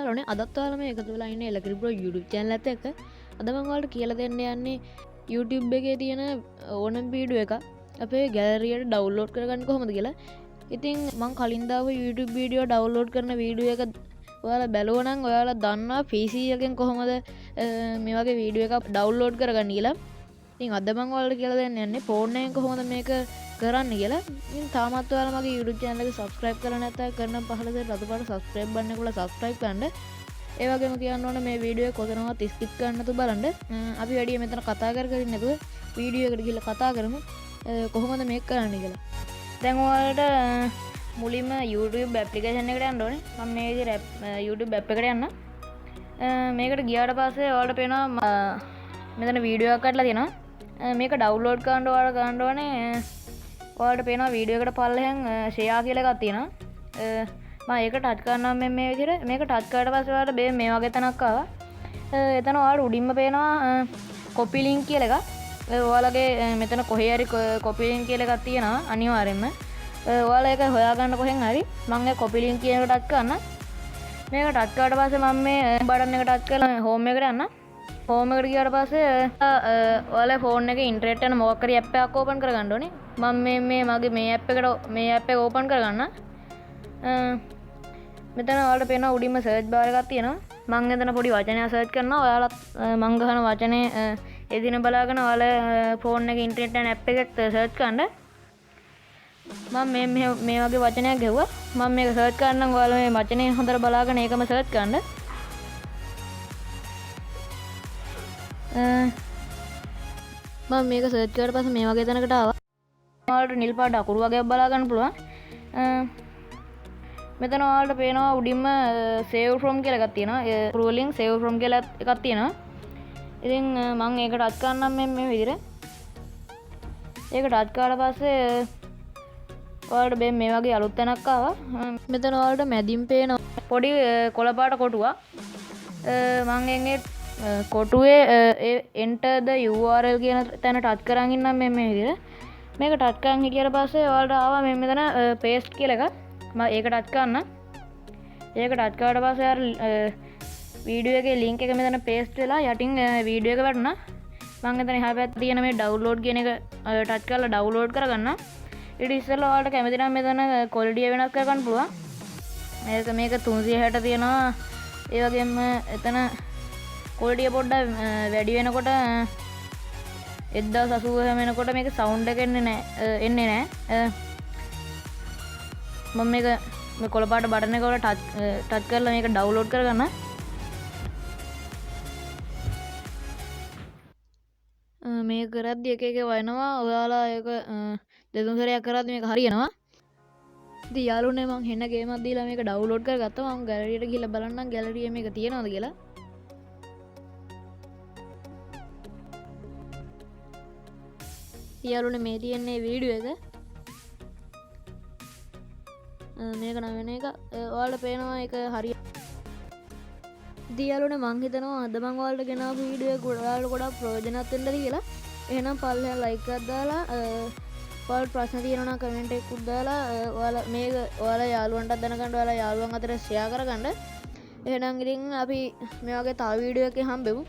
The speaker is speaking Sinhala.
ඔයාලනේ අදත් ඔයාලා මේ එකතු වෙලා ඉන්නේ එලකිරි බ්‍රෝ YouTube channel එකත් එක්ක. අද මම ඔයාලට කියලා දෙන්න යන්නේ YouTube එකේ තියෙන ඕනම වීඩියෝ එක අපේ ගැලරියට ඩවුන්ලෝඩ් කරගන්න කොහොමද කියලා. ඉතින් මම කලින් දාපු YouTube වීඩියෝ ඩවුන්ලෝඩ් කරන වීඩියෝ එක ඔයාලා බැලුවා නම් ඔයාලා දන්නවා PC එකෙන් කොහොමද මේ වගේ වීඩියෝ එකක් ඩවුන්ලෝඩ් කරගන්න කියලා. ඉතින් අද මම ඔයාලට කියලා දෙන්න යන්නේ ෆෝන් එකෙන් කොහොමද මේක කරන්න කියලා. ඉතින් තාමත් ඔයාලා මගේ YouTube channel එක subscribe කරලා නැත්නම් කරන පහළ දෙන රතු පාට subscribe button එක උඩ subscribe කරන්න. ඒ වගේම කියන්න ඕනේ මේ වීඩියෝ එක කොතනවත් skip කරන්න නැතුව බලන්න. අපි වැඩි මෙතන කතා කර කර ඉන්නේ නැතුව වීඩියෝ එකට ගිහලා කතා කරමු කොහොමද මේක කරන්න කියලා. දැන් ඔයාලට මුලින්ම YouTube application එකට යන්න ඕනේ. මම මේ විදිහට YouTube app එකට යන්න. මේකට ගියාට පස්සේ ඔයාලට පේනවා මෙතන වීඩියෝ එකක් අටලා තියෙනවා. මේක ඩවුන්ලෝඩ් කරන්න ඔයාලා ගන්න ඕනේ. ඔයාලට පේනවා වීඩියෝ එකට පල්ලෙහෙන් share කියලා එකක් තියෙනවා. මම ඒක ටච් කරනවා මේ විදිහට. මේක ටච් කරලා පස්සේ ඔයාලට මේ වගේ තැනක් ආවා. එතන ඔයාලට උඩින්ම පේනවා copy link කියලා එකක්. ඔයාලගේ මෙතන කොහේ හරි copy link කියලා එකක් තියෙනවා අනිවාර්යෙන්ම. ඔයාලා ඒක හොයාගන්න කොහෙන් හරි මම ඒ copy link කියන එක ටච් කරන්න. මේක ටච් කරාට පස්සේ මම මේ බටන් එක ටච් කරලා home එකට යන්න. home එකට ගියාට පස්සේ ඔයාලා ෆෝන් එකේ ඉන්ටර්නෙට් යන මොකක් හරි app එකක් open කරගන්න ඕනේ. මම මේ මගේ මේ app එක open කරගන්න. මෙතන ඔයාලට පේනවා උඩින්ම search bar එකක් තියෙනවා. මම එතන පොඩි වචනයක් search කරනවා. ඔයාලත් මම ගහන වචනේ එදින බලාගෙන ඔයාලා ෆෝන් එකේ ඉන්ටර්නෙට් යන app එකට search කරන්න. මම මේ වගේ වචනයක් ගැහුවා. මම මේක search කරන්නම් ඔයාලා මේ වචනේ හොඳට බලාගෙන ඒකම search කරන්න. මම මේක search කරලා පස්සේ මේ වගේ තැනකට ආවා. ඔයාලට නිල් පාට අකුරු වගේක් බලා ගන්න පුළුවන්. මෙතන ඔයාලට පේනවා උඩින්ම save from කියලා එකක් තියෙනවා. ඒ rolling save from කියලා එකක් තියෙනවා. ඉතින් මම ඒක ටච් කරන්නම් මේ විදිහට. ඒක ටච් කරලා පස්සේ ඔයාලට මේ වගේ අලුත් තැනක් ආවා. මෙතන ඔයාලට මැදින් පේන පොඩි කොළ පාට කොටුවක්. මම එන්නේ කොටුවේ enter the URL කියන තැන ටච් කරන් ඉන්නම් මේ විදිහට. මේක ටච් කරන් හිටියට පස්සේ ඔයාලට ආවා මෙතන paste කියලා එකක්. මම ඒක ටච් කරන්න. ඒක ටච් කරාට පස්සේ අර වීඩියෝ එකේ link එක මෙතන paste වෙලා යටින් වීඩියෝ එක වැටුණා. මම එතන එහා පැත්තේ තියෙන මේ download කියන එක ටච් කරලා download කරගන්න. ඊට ඉස්සෙල්ලා ඔයාලට කැමති නම් මෙතන quality වෙනස් කරගන්න පුළුවන්. මේක 360 තියෙනවා. ඒ වගේම එතන quality පොඩ්ඩක් වැඩි වෙනකොට 1080 වෙනකොට මේක sound එක එන්නේ නැහැ. මම මේක මේ කොළ පාට බටන් එක වල ටච් කරලා මේක ඩවුන්ලෝඩ් කරගන්න. මේක කරද්දි එක වෙනවා. ඔයාලා ඒක දෙතුන් සැරයක් කරද්දි මේක හරියනවා. ඉතින් යාළුවනේ මම හෙන්න ගේමක් දීලා මේක ඩවුන්ලෝඩ් කරගත්තා. මම ගැලරියට ගිහලා බලන්නම් ගැලරියේ මේක තියෙනවද කියලා. යාළුවනේ මේ තියෙන්නේ වීඩියෝ එක. මේක නම් වෙන එක ඔයාලට පේනවා ඒක හරිය. ඉතින් යාළුවනේ මං හිතනවා අද මම ඔයාලට ගෙනාවු වීඩියෝ එක ඔයාලට ගොඩක් ප්‍රයෝජනවත් වෙන්නද කියලා. එහෙනම් පල්ලෙහා ලයික් එකක් දාලා ඔයාලට ප්‍රශ්න තියෙනවා නම් කමෙන්ට් එකක් දාලා ඔයාලා මේක ඔයාලා යාළුවන්ටත් දැනගන්න ඔයාලා යාළුවන් අතර ෂෙයා කරගන්න. එහෙනම් ඉතින් අපි මේ වගේ තව වීඩියෝ එකකින් හම්බෙමු.